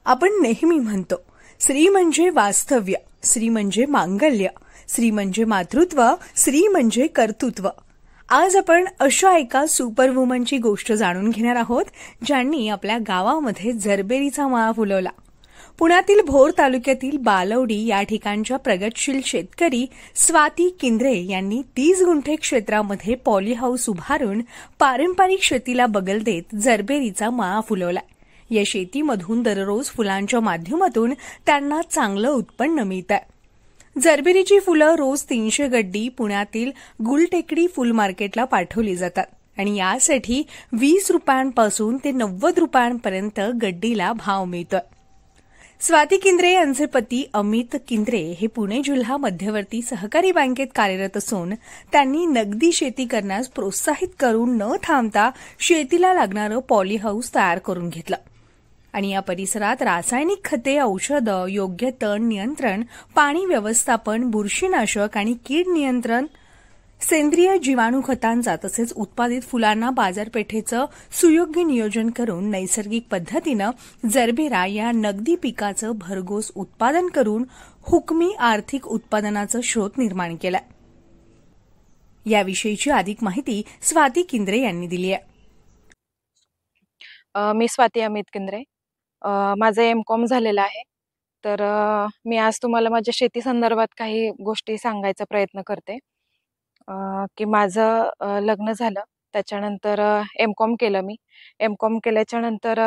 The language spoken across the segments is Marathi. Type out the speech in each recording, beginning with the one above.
आपण नेहमी म्हणतो, स्त्री म्हणजे वास्तव्य, स्त्री म्हणजे मांगल्य, स्त्री म्हणजे मातृत्व, स्त्री म्हणजे कर्तृत्व. आज आपण अशा एका सुपरवुमनची गोष्ट जाणून घेणार आहोत, ज्यांनी आपल्या गावामध्ये जरबेरीचा माळा फुलवला. पुण्यातील भोर तालुक्यातील बालवडी या ठिकाणच्या प्रगतशील शेतकरी स्वाती किंद्रे यांनी 30 गुंठे क्षेत्रामध्ये पॉलीहाऊस उभारून पारंपरिक शेतीला बगल देत जरबेरीचा माळा फुलवला. या शेतीमधून दररोज फुलांच्या माध्यमातून त्यांना चांगलं उत्पन्न मिळतं. जरबेरीची फुलं रोज 300 गड्डी पुण्यातील गुलटेकडी फुल मार्केटला पाठवली जातात आणि यासाठी 20 रुपयांपासून ते 90 रुपयांपर्यंत गड्डीला भाव मिळतो. स्वाती किंद्रे यांचे पती अमित किंद्रे हे पुणे जिल्हा मध्यवर्ती सहकारी बँकेत कार्यरत असून त्यांनी नगदी शेती करण्यास प्रोत्साहित करून न थांबता शेतीला लागणारं पॉलीहाऊस तयार करून घेतलं आणि या परिसरात रासायनिक खते, औषधं, योग्य तण नियंत्रण, पाणी व्यवस्थापन, बुरशीनाशक आणि कीड नियंत्रण, सेंद्रिय जीवाणू खतांचा तसेच उत्पादित फुलांना बाजारपेठेचं सुयोग्य नियोजन करून नैसर्गिक पद्धतीनं जरबेरा या नगदी पिकाचं भरघोस उत्पादन करून हुकमी आर्थिक उत्पादनाचं शोध निर्माण केला. याविषयीची अधिक माहिती स्वाती किंद्रे यांनी दिली आहे. मी स्वाती अमित किंद्रे. माझं M.Com झालेलं आहे. तर मी आज तुम्हाला माझ्या शेती संदर्भात काही गोष्टी सांगायचा प्रयत्न करते. की माझं लग्न झालं, त्याच्यानंतर M.Com केलं मी. M.Com केल्याच्या नंतर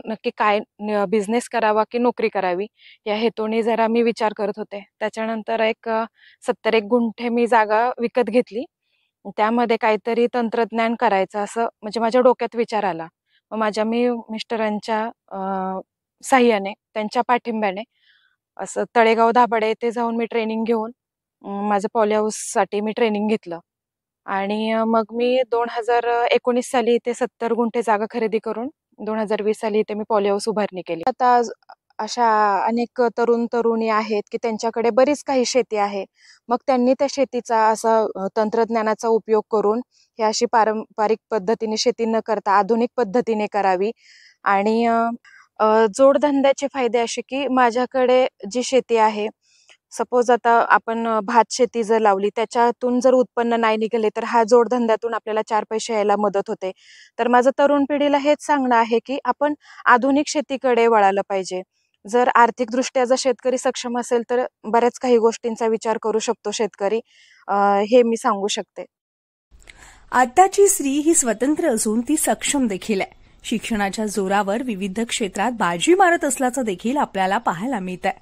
नक्की काय बिझनेस करावा की नोकरी करावी या हेतूने जरा मी विचार करत होते. त्याच्यानंतर एक 70 गुंठे मी जागा विकत घेतली. त्यामध्ये काहीतरी तंत्रज्ञान करायचं असं म्हणजे माझ्या डोक्यात विचार आला. मग माझ्या मी मिस्टरांच्या साह्याने, त्यांच्या पाठिंब्याने असं तळेगाव दाभाडे येथे जाऊन मी ट्रेनिंग घेऊन माझं पॉलीहाऊससाठी मी ट्रेनिंग घेतलं आणि मग मी 2019 साली इथे 70 गुंठे जागा खरेदी करून 2020 साली इथे मी पॉलीहाऊस उभारणी केली. आता अशा अनेक तरुणी आहेत की त्यांच्याकडे बरीच काही शेती आहे. मग त्यांनी त्या शेतीचा असा तंत्रज्ञानाचा उपयोग करून ही अशी पारंपरिक पद्धतीने शेती न करता आधुनिक पद्धतीने करावी. आणि जोडधंद्याचे फायदे असे की माझ्याकडे जी शेती आहे, सपोज आता आपण भात शेती जर लावली, त्याच्यातून जर उत्पन्न नाही निघाले तर हा जोडधंद्यातून आपल्याला 4 पैसे यायला मदत होते. तर माझं तरुण पिढीला हेच सांगणं आहे की आपण आधुनिक शेतीकडे वळालं पाहिजे. जर आर्थिकदृष्ट्या जर शेतकरी सक्षम असेल तर बऱ्याच काही गोष्टींचा विचार करू शकतो शेतकरी, हे मी सांगू शकते. आताची स्त्री ही स्वतंत्र असून ती सक्षम देखील आहे. शिक्षणाच्या जोरावर विविध क्षेत्रात बाजी मारत असल्याचं देखील आपल्याला पाहायला मिळतंय.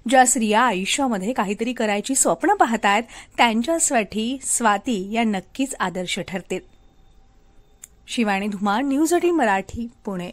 ज्या स्त्रिया आयुष्यामध्ये काहीतरी करायची स्वप्न पाहतायत त्यांच्यासाठी स्वाती या नक्कीच आदर्श ठरतील. शिवानी धुमाळ, न्यूज 18 मराठी, पुणे.